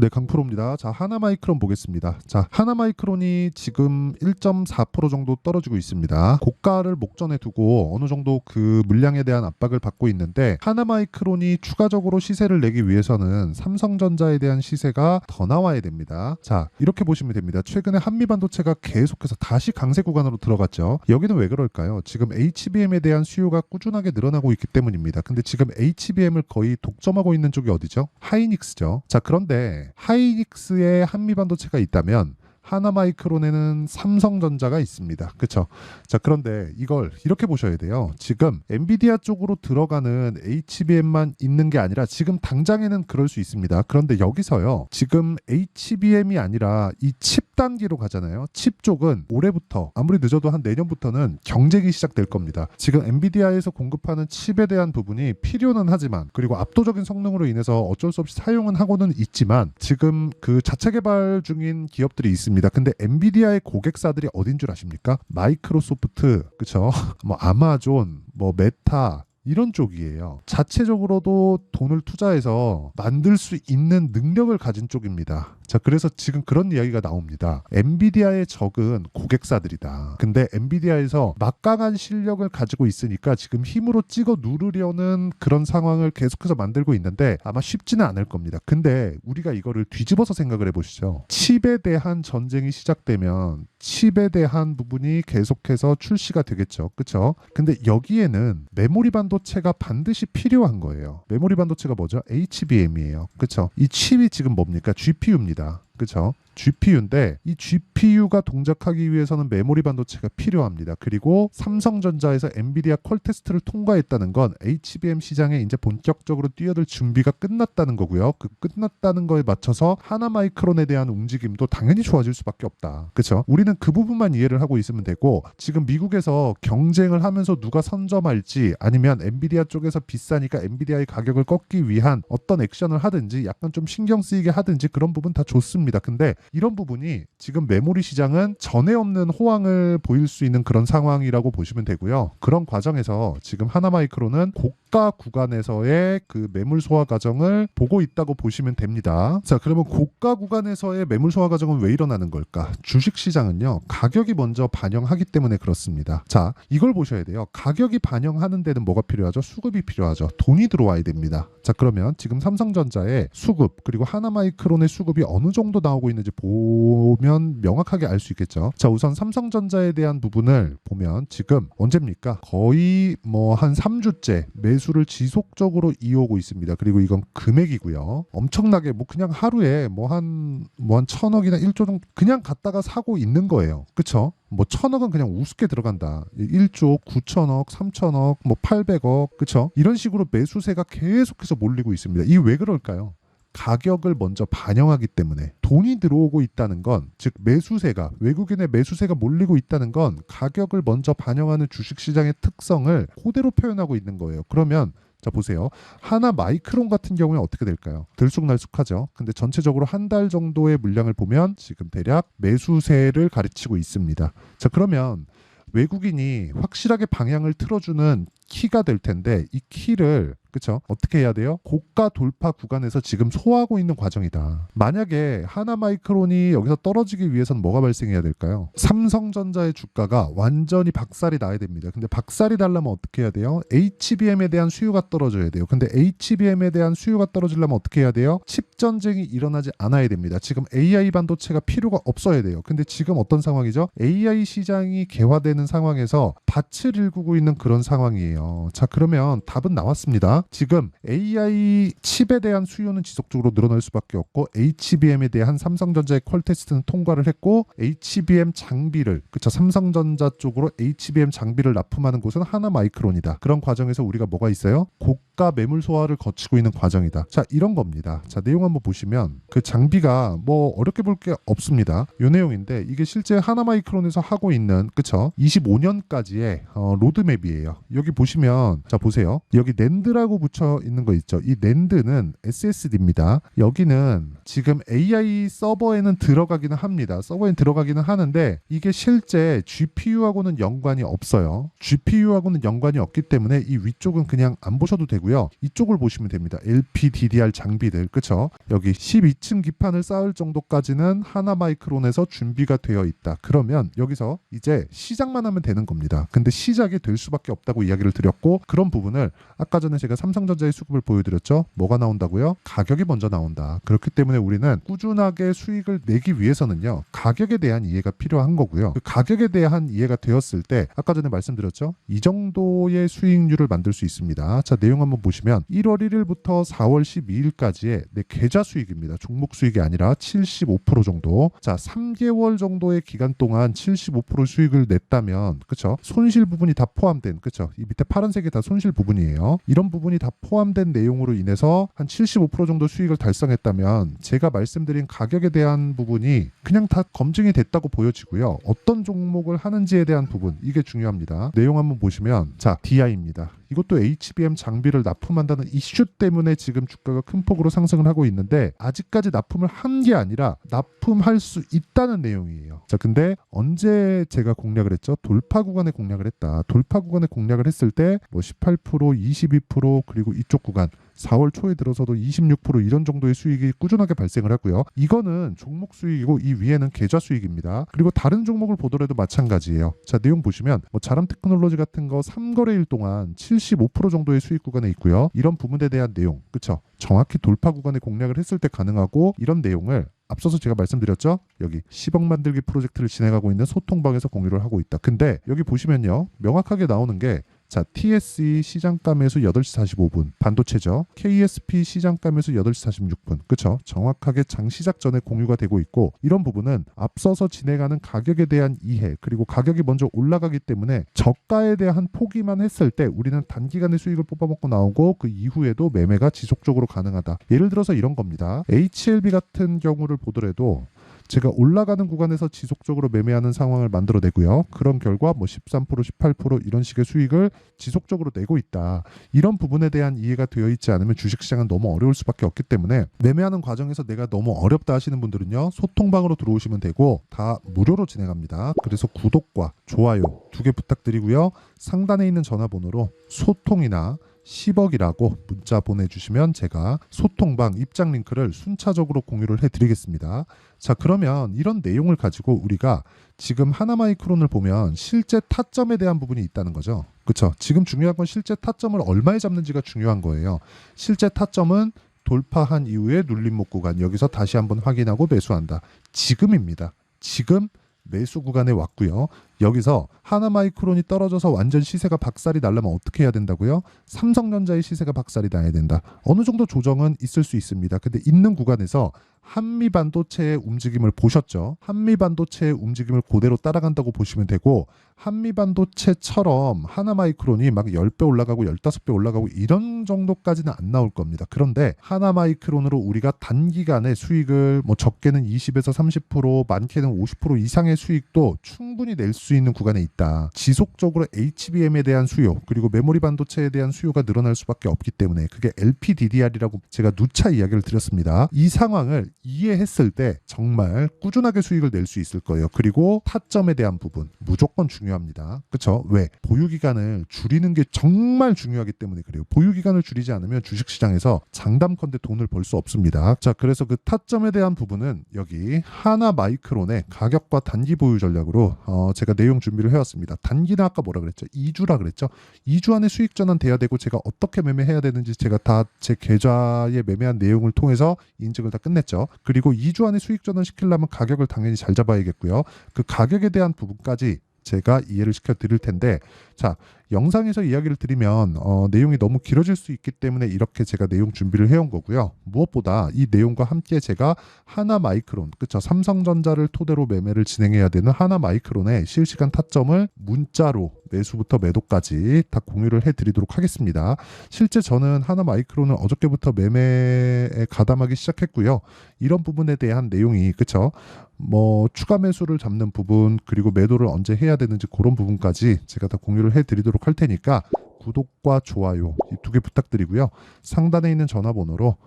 네, 강프로입니다. 자, 하나마이크론 보겠습니다. 자, 하나마이크론이 지금 1.4% 정도 떨어지고 있습니다. 고가를 목전에 두고 어느 정도 그 물량에 대한 압박을 받고 있는데, 하나마이크론이 추가적으로 시세를 내기 위해서는 삼성전자에 대한 시세가 더 나와야 됩니다. 자, 이렇게 보시면 됩니다. 최근에 한미반도체가 계속해서 다시 강세 구간으로 들어갔죠. 여기는 왜 그럴까요? 지금 HBM에 대한 수요가 꾸준하게 늘어나고 있기 때문입니다. 근데 지금 HBM을 거의 독점하고 있는 쪽이 어디죠? 하이닉스죠. 자, 그런데 하이닉스에 한미반도체가 있다면 하나마이크론에는 삼성전자가 있습니다. 그렇죠? 자, 그런데 이걸 이렇게 보셔야 돼요. 지금 엔비디아 쪽으로 들어가는 HBM만 있는 게 아니라 지금 당장에는 그럴 수 있습니다. 그런데 여기서요. 지금 HBM이 아니라 이 칩 단계로 가잖아요. 칩 쪽은 올해부터 아무리 늦어도 한 내년부터는 경쟁이 시작될 겁니다. 지금 엔비디아에서 공급하는 칩에 대한 부분이 필요는 하지만, 그리고 압도적인 성능으로 인해서 어쩔 수 없이 사용은 하고는 있지만, 지금 그 자체 개발 중인 기업들이 있습니다. 근데 엔비디아의 고객사들이 어딘 줄 아십니까? 마이크로소프트, 그쵸? 뭐 아마존, 뭐 메타, 이런 쪽이에요. 자체적으로도 돈을 투자해서 만들 수 있는 능력을 가진 쪽입니다. 자, 그래서 지금 그런 이야기가 나옵니다. 엔비디아의 적은 고객사들이다. 근데 엔비디아에서 막강한 실력을 가지고 있으니까 지금 힘으로 찍어 누르려는 그런 상황을 계속해서 만들고 있는데 아마 쉽지는 않을 겁니다. 근데 우리가 이거를 뒤집어서 생각을 해보시죠. 칩에 대한 전쟁이 시작되면 칩에 대한 부분이 계속해서 출시가 되겠죠. 그렇죠? 근데 여기에는 메모리 반도체가 반드시 필요한 거예요. 메모리 반도체가 뭐죠? HBM이에요. 그렇죠? 이 칩이 지금 뭡니까? GPU입니다. 그렇죠? GPU인데 이 GPU가 동작하기 위해서는 메모리 반도체가 필요합니다. 그리고 삼성전자에서 엔비디아 퀄 테스트를 통과했다는 건 HBM 시장에 이제 본격적으로 뛰어들 준비가 끝났다는 거고요. 그 끝났다는 거에 맞춰서 하나마이크론에 대한 움직임도 당연히 좋아질 수밖에 없다. 그렇죠? 우리는 그 부분만 이해를 하고 있으면 되고, 지금 미국에서 경쟁을 하면서 누가 선점할지, 아니면 엔비디아 쪽에서 비싸니까 엔비디아의 가격을 꺾기 위한 어떤 액션을 하든지 약간 좀 신경 쓰이게 하든지 그런 부분 다 좋습니다. 근데 이런 부분이 지금 메모리 시장은 전에 없는 호황을 보일 수 있는 그런 상황이라고 보시면 되고요. 그런 과정에서 지금 하나마이크론은 고가 구간에서의 그 매물 소화 과정을 보고 있다고 보시면 됩니다. 자, 그러면 고가 구간에서의 매물 소화 과정은 왜 일어나는 걸까? 주식 시장은요, 가격이 먼저 반영하기 때문에 그렇습니다. 자, 이걸 보셔야 돼요. 가격이 반영하는 데는 뭐가 필요하죠? 수급이 필요하죠. 돈이 들어와야 됩니다. 자, 그러면 지금 삼성전자의 수급, 그리고 하나마이크론의 수급이 어느 정도 나오고 있는지 보면 명확하게 알 수 있겠죠. 자, 우선 삼성전자에 대한 부분을 보면 지금 언제입니까? 거의 뭐 한 3주째 매수를 지속적으로 이어오고 있습니다. 그리고 이건 금액이고요. 엄청나게 뭐 그냥 하루에 뭐 한 1,000억이나 1조 정도 그냥 갖다가 사고 있는 거예요. 그쵸? 뭐 1,000억은 그냥 우습게 들어간다. 1조 9천억, 3천억, 뭐 800억, 그쵸? 이런 식으로 매수세가 계속해서 몰리고 있습니다. 이게 왜 그럴까요? 가격을 먼저 반영하기 때문에. 돈이 들어오고 있다는 건, 즉 매수세가, 외국인의 매수세가 몰리고 있다는 건 가격을 먼저 반영하는 주식시장의 특성을 그대로 표현하고 있는 거예요. 그러면 자, 보세요. 하나마이크론 같은 경우에 어떻게 될까요? 들쑥날쑥하죠. 근데 전체적으로 한 달 정도의 물량을 보면 지금 대략 매수세를 가르치고 있습니다. 자, 그러면 외국인이 확실하게 방향을 틀어주는 키가 될 텐데, 이 키를 그쵸? 어떻게 해야 돼요? 고가 돌파 구간에서 지금 소화하고 있는 과정이다. 만약에 하나마이크론이 여기서 떨어지기 위해서는 뭐가 발생해야 될까요? 삼성전자의 주가가 완전히 박살이 나야 됩니다. 근데 박살이 나려면 어떻게 해야 돼요? HBM에 대한 수요가 떨어져야 돼요. 근데 HBM에 대한 수요가 떨어지려면 어떻게 해야 돼요? 칩 전쟁이 일어나지 않아야 됩니다. 지금 AI 반도체가 필요가 없어야 돼요. 근데 지금 어떤 상황이죠? AI 시장이 개화되는 상황에서 밭을 일구고 있는 그런 상황이에요. 자, 그러면 답은 나왔습니다. 지금 AI 칩에 대한 수요는 지속적으로 늘어날 수밖에 없고, HBM에 대한 삼성전자의 퀄 테스트는 통과를 했고, HBM 장비를, 그쵸, 삼성전자 쪽으로 HBM 장비를 납품하는 곳은 하나마이크론이다. 그런 과정에서 우리가 뭐가 있어요? 고가 매물 소화를 거치고 있는 과정이다. 자, 이런 겁니다. 자, 내용 한번 보시면 그 장비가 뭐 어렵게 볼 게 없습니다. 이 내용인데, 이게 실제 하나마이크론에서 하고 있는, 그쵸, 25년까지의 로드맵이에요. 여기 보시면, 자, 보세요. 여기 낸드라고 붙여 있는 거 있죠. 이 낸드는 SSD입니다. 여기는 지금 AI 서버에는 들어가기는 합니다. 서버에 들어가기는 하는데, 이게 실제 GPU하고는 연관이 없어요. GPU하고는 연관이 없기 때문에 이 위쪽은 그냥 안 보셔도 되고요. 되고요. 이쪽을 보시면 됩니다. LPDDR 장비들, 그쵸? 여기 12층 기판을 쌓을 정도까지는 하나마이크론에서 준비가 되어 있다. 그러면 여기서 이제 시작만 하면 되는 겁니다. 근데 시작이 될 수밖에 없다고 이야기를 드렸고, 그런 부분을 아까 전에 제가 삼성전자의 수급을 보여드렸죠. 뭐가 나온다고요? 가격이 먼저 나온다. 그렇기 때문에 우리는 꾸준하게 수익을 내기 위해서는요, 가격에 대한 이해가 필요한 거고요. 그 가격에 대한 이해가 되었을 때 아까 전에 말씀드렸죠. 이 정도의 수익률을 만들 수 있습니다. 자, 내용 한번 보시면 1월 1일부터 4월 12일까지의 내 계좌 수익입니다. 종목 수익이 아니라 75% 정도. 자, 3개월 정도의 기간 동안 75% 수익을 냈다면, 그쵸? 손실 부분이 다 포함된, 그쵸? 이 밑에 파란색이 다 손실 부분이에요. 이런 부분이 다 포함된 내용으로 인해서 한 75% 정도 수익을 달성했다면, 제가 말씀드린 가격에 대한 부분이 그냥 다 검증이 됐다고 보여지고요. 어떤 종목을 하는지에 대한 부분, 이게 중요합니다. 내용 한번 보시면, 자, DI입니다. 이것도 HBM 장비를 납품한다는 이슈 때문에 지금 주가가 큰 폭으로 상승을 하고 있는데, 아직까지 납품을 한 게 아니라 납품할 수 있다는 내용이에요. 자, 근데 언제 제가 공략을 했죠? 돌파 구간에 공략을 했다. 돌파 구간에 공략을 했을 때 뭐 18%, 22% 그리고 이쪽 구간 4월 초에 들어서도 26% 이런 정도의 수익이 꾸준하게 발생을 하고요. 이거는 종목 수익이고 이 위에는 계좌 수익입니다. 그리고 다른 종목을 보더라도 마찬가지예요. 자, 내용 보시면 뭐 자람 테크놀로지 같은 거 3거래일 동안 75% 정도의 수익 구간에 있고요. 이런 부분에 대한 내용, 그쵸? 정확히 돌파 구간에 공략을 했을 때 가능하고, 이런 내용을 앞서서 제가 말씀드렸죠. 여기 10억 만들기 프로젝트를 진행하고 있는 소통방에서 공유를 하고 있다. 근데 여기 보시면요, 명확하게 나오는 게, 자, TSE 시장가 매수 8시 45분 반도체죠. KSP 시장가 매수 8시 46분. 그쵸? 정확하게 장 시작 전에 공유가 되고 있고, 이런 부분은 앞서서 진행하는 가격에 대한 이해, 그리고 가격이 먼저 올라가기 때문에 저가에 대한 포기만 했을 때 우리는 단기간에 수익을 뽑아먹고 나오고, 그 이후에도 매매가 지속적으로 가능하다. 예를 들어서 이런 겁니다. HLB 같은 경우를 보더라도 제가 올라가는 구간에서 지속적으로 매매하는 상황을 만들어내고요. 그런 결과 뭐 13%, 18% 이런 식의 수익을 지속적으로 내고 있다. 이런 부분에 대한 이해가 되어 있지 않으면 주식시장은 너무 어려울 수밖에 없기 때문에, 매매하는 과정에서 내가 너무 어렵다 하시는 분들은요, 소통방으로 들어오시면 되고 다 무료로 진행합니다. 그래서 구독과 좋아요 2개 부탁드리고요. 상단에 있는 전화번호로 소통이나 10억이라고 문자 보내주시면 제가 소통방 입장 링크를 순차적으로 공유를 해드리겠습니다. 자, 그러면 이런 내용을 가지고 우리가 지금 하나마이크론을 보면 실제 타점에 대한 부분이 있다는 거죠. 그렇죠? 지금 중요한 건 실제 타점을 얼마에 잡는지가 중요한 거예요. 실제 타점은 돌파한 이후에 눌림목 구간, 여기서 다시 한번 확인하고 매수한다. 지금입니다. 지금 매수 구간에 왔고요. 여기서 하나마이크론이 떨어져서 완전 시세가 박살이 나려면 어떻게 해야 된다고요? 삼성전자의 시세가 박살이 나야 된다. 어느 정도 조정은 있을 수 있습니다. 근데 있는 구간에서 한미반도체의 움직임을 보셨죠? 한미반도체의 움직임을 그대로 따라간다고 보시면 되고, 한미반도체처럼 하나마이크론이 막 10배 올라가고 15배 올라가고 이런 정도까지는 안 나올 겁니다. 그런데 하나마이크론으로 우리가 단기간에 수익을 뭐 적게는 20에서 30%, 많게는 50% 이상의 수익도 충분히 낼 수 있는 구간에 있다. 지속적으로 HBM에 대한 수요, 그리고 메모리 반도체에 대한 수요가 늘어날 수밖에 없기 때문에, 그게 LPDDR이라고 제가 누차 이야기를 드렸습니다. 이 상황을 이해했을 때 정말 꾸준하게 수익을 낼 수 있을 거예요. 그리고 타점에 대한 부분 무조건 중요합니다. 그렇죠? 왜? 보유기간을 줄이는 게 정말 중요하기 때문에 그래요. 보유기간을 줄이지 않으면 주식시장에서 장담컨대 돈을 벌 수 없습니다. 자, 그래서 그 타점에 대한 부분은 여기 하나마이크론의 가격과 단기 보유 전략으로 제가 내용 준비를 해왔습니다. 단기는 아까 뭐라 그랬죠? 2주라 그랬죠? 2주 안에 수익 전환 돼야 되고, 제가 어떻게 매매해야 되는지 제가 다 제 계좌에 매매한 내용을 통해서 인증을 다 끝냈죠. 그리고 2주 안에 수익 전환 시키려면 가격을 당연히 잘 잡아야겠고요. 그 가격에 대한 부분까지 제가 이해를 시켜 드릴 텐데, 자, 영상에서 이야기를 드리면 내용이 너무 길어질 수 있기 때문에 이렇게 제가 내용 준비를 해온 거고요. 무엇보다 이 내용과 함께 제가 하나마이크론, 그쵸? 삼성전자를 토대로 매매를 진행해야 되는 하나마이크론의 실시간 타점을 문자로 매수부터 매도까지 다 공유를 해드리도록 하겠습니다. 실제 저는 하나마이크론을 어저께부터 매매에 가담하기 시작했고요. 이런 부분에 대한 내용이, 그쵸? 뭐 추가 매수를 잡는 부분, 그리고 매도를 언제 해야 되는지 그런 부분까지 제가 다 공유를 해드리도록 할 테니까 구독과 좋아요 이 2개 부탁드리고요. 상단에 있는 전화번호로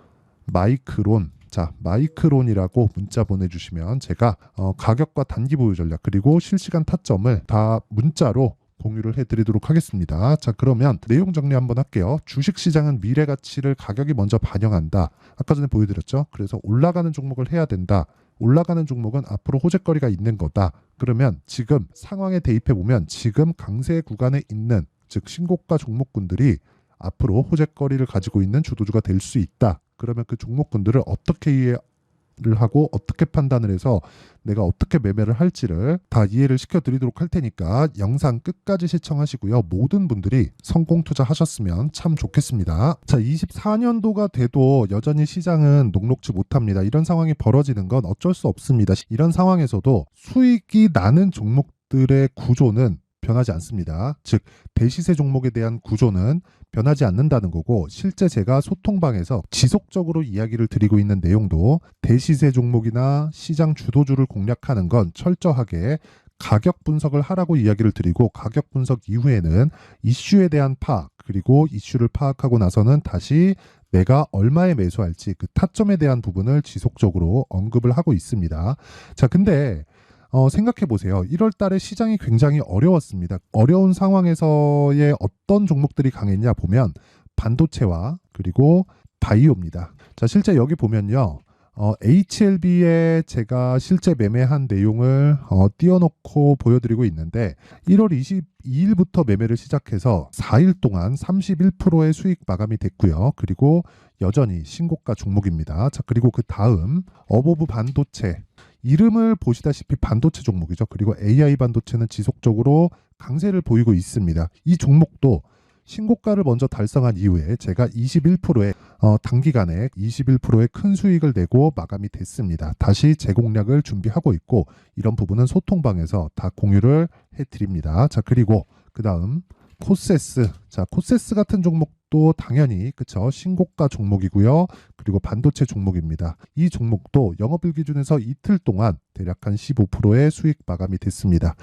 마이크론, 자, 마이크론이라고 문자 보내주시면 제가 가격과 단기 보유 전략, 그리고 실시간 타점을 다 문자로 공유를 해드리도록 하겠습니다. 자, 그러면 내용 정리 한번 할게요. 주식시장은 미래 가치를 가격이 먼저 반영한다. 아까 전에 보여드렸죠. 그래서 올라가는 종목을 해야 된다. 올라가는 종목은 앞으로 호재거리가 있는 거다. 그러면 지금 상황에 대입해 보면 지금 강세 구간에 있는, 즉 신고가 종목군들이 앞으로 호재거리를 가지고 있는 주도주가 될 수 있다. 그러면 그 종목군들을 어떻게 이해를 하고 어떻게 판단을 해서 내가 어떻게 매매를 할지를 다 이해를 시켜드리도록 할 테니까 영상 끝까지 시청하시고요. 모든 분들이 성공 투자하셨으면 참 좋겠습니다. 자, 24년도가 돼도 여전히 시장은 녹록지 못합니다. 이런 상황이 벌어지는 건 어쩔 수 없습니다. 이런 상황에서도 수익이 나는 종목들의 구조는 변하지 않습니다. 즉 대시세 종목에 대한 구조는 변하지 않는다는 거고, 실제 제가 소통방에서 지속적으로 이야기를 드리고 있는 내용도 대시세 종목이나 시장 주도주를 공략하는 건 철저하게 가격 분석을 하라고 이야기를 드리고, 가격 분석 이후에는 이슈에 대한 파악, 그리고 이슈를 파악하고 나서는 다시 내가 얼마에 매수할지 그 타점에 대한 부분을 지속적으로 언급을 하고 있습니다. 자, 근데 생각해 보세요. 1월 달에 시장이 굉장히 어려웠습니다. 어려운 상황에서의 어떤 종목들이 강했냐 보면 반도체와 그리고 바이오입니다. 자, 실제 여기 보면요. HLB에 제가 실제 매매한 내용을 띄워놓고 보여드리고 있는데, 1월 22일부터 매매를 시작해서 4일 동안 31%의 수익 마감이 됐고요. 그리고 여전히 신고가 종목입니다. 자, 그리고 그 다음 어보브 반도체, 이름을 보시다시피 반도체 종목이죠. 그리고 AI 반도체는 지속적으로 강세를 보이고 있습니다. 이 종목도 신고가를 먼저 달성한 이후에 제가 21%의 단기간에 21%의 큰 수익을 내고 마감이 됐습니다. 다시 재공략을 준비하고 있고, 이런 부분은 소통방에서 다 공유를 해드립니다. 자, 그리고 그 다음 코세스. 자, 코세스 같은 종목도 당연히 그쵸, 신고가 종목이고요. 그리고 반도체 종목입니다. 이 종목도 영업일 기준에서 이틀 동안 대략 한 15%의 수익 마감이 됐습니다.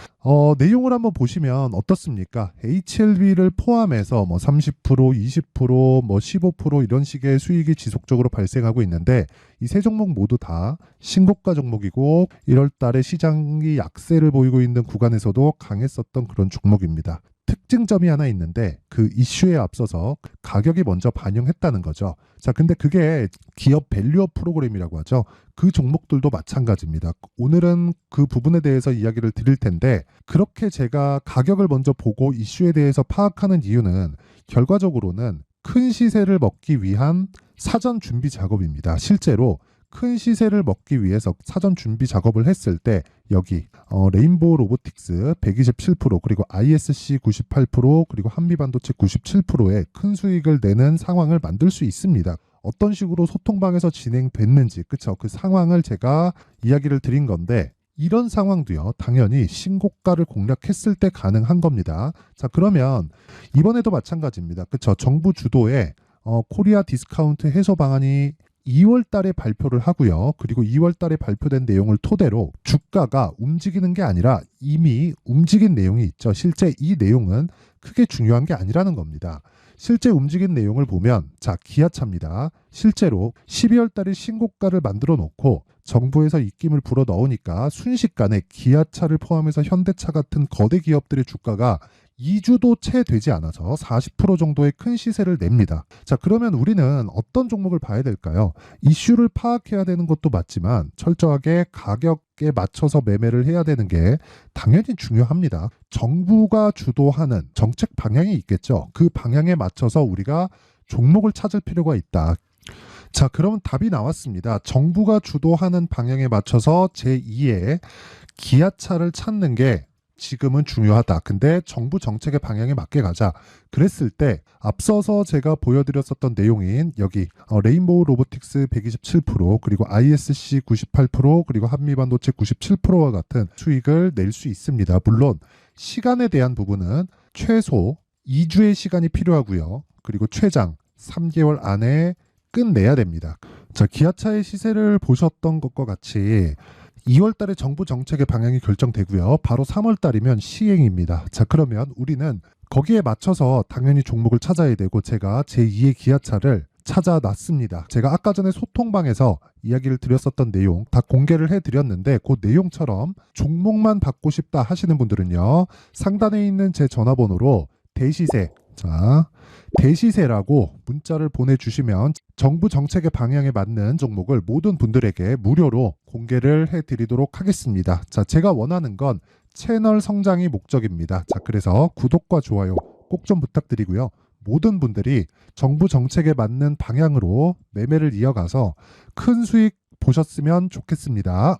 내용을 한번 보시면 어떻습니까? HLB를 포함해서 뭐 30%, 20%, 뭐 15% 이런 식의 수익이 지속적으로 발생하고 있는데, 이 세 종목 모두 다 신고가 종목이고 1월 달에 시장이 약세를 보이고 있는 구간에서도 강했었던 그런 종목입니다. 특징점이 하나 있는데, 그 이슈에 앞서서 가격이 먼저 반영했다는 거죠. 자, 근데 그게 기업 밸류업 프로그램이라고 하죠. 그 종목들도 마찬가지입니다. 오늘은 그 부분에 대해서 이야기를 드릴 텐데, 그렇게 제가 가격을 먼저 보고 이슈에 대해서 파악하는 이유는 결과적으로는 큰 시세를 먹기 위한 사전 준비 작업입니다. 실제로 큰 시세를 먹기 위해서 사전 준비 작업을 했을 때 여기 레인보우 로보틱스 127%, 그리고 ISC 98%, 그리고 한미반도체 97%의 큰 수익을 내는 상황을 만들 수 있습니다. 어떤 식으로 소통방에서 진행됐는지, 그쵸? 그 상황을 제가 이야기를 드린 건데, 이런 상황도요, 당연히 신고가를 공략했을 때 가능한 겁니다. 자, 그러면 이번에도 마찬가지입니다. 그쵸? 정부 주도의 코리아 디스카운트 해소 방안이 2월 달에 발표를 하고요. 그리고 2월 달에 발표된 내용을 토대로 주가가 움직이는 게 아니라 이미 움직인 내용이 있죠. 실제 이 내용은 크게 중요한 게 아니라는 겁니다. 실제 움직인 내용을 보면, 자, 기아차입니다. 실제로 12월 달에 신고가를 만들어 놓고 정부에서 입김을 불어 넣으니까 순식간에 기아차를 포함해서 현대차 같은 거대 기업들의 주가가 2주도 채 되지 않아서 40% 정도의 큰 시세를 냅니다. 자, 그러면 우리는 어떤 종목을 봐야 될까요? 이슈를 파악해야 되는 것도 맞지만 철저하게 가격에 맞춰서 매매를 해야 되는 게 당연히 중요합니다. 정부가 주도하는 정책 방향이 있겠죠. 그 방향에 맞춰서 우리가 종목을 찾을 필요가 있다. 자, 그러면 답이 나왔습니다. 정부가 주도하는 방향에 맞춰서 제2의 기아차를 찾는 게 지금은 중요하다. 근데 정부 정책의 방향에 맞게 가자. 그랬을 때 앞서서 제가 보여드렸었던 내용인 여기 레인보우 로보틱스 127%, 그리고 ISC 98%, 그리고 한미반도체 97%와 같은 수익을 낼 수 있습니다. 물론 시간에 대한 부분은 최소 2주의 시간이 필요하고요. 그리고 최장 3개월 안에 끝내야 됩니다. 자, 기아차의 시세를 보셨던 것과 같이 2월 달에 정부 정책의 방향이 결정되고요. 바로 3월 달이면 시행입니다. 자, 그러면 우리는 거기에 맞춰서 당연히 종목을 찾아야 되고, 제가 제2의 기아차를 찾아놨습니다. 제가 아까 전에 소통방에서 이야기를 드렸었던 내용 다 공개를 해드렸는데 그 내용처럼 종목만 받고 싶다 하시는 분들은요, 상단에 있는 제 전화번호로 대시세, 자, 대시세라고 문자를 보내주시면 정부 정책의 방향에 맞는 종목을 모든 분들에게 무료로 공개를 해드리도록 하겠습니다. 자, 제가 원하는 건 채널 성장이 목적입니다. 자, 그래서 구독과 좋아요 꼭 좀 부탁드리고요. 모든 분들이 정부 정책에 맞는 방향으로 매매를 이어가서 큰 수익 보셨으면 좋겠습니다.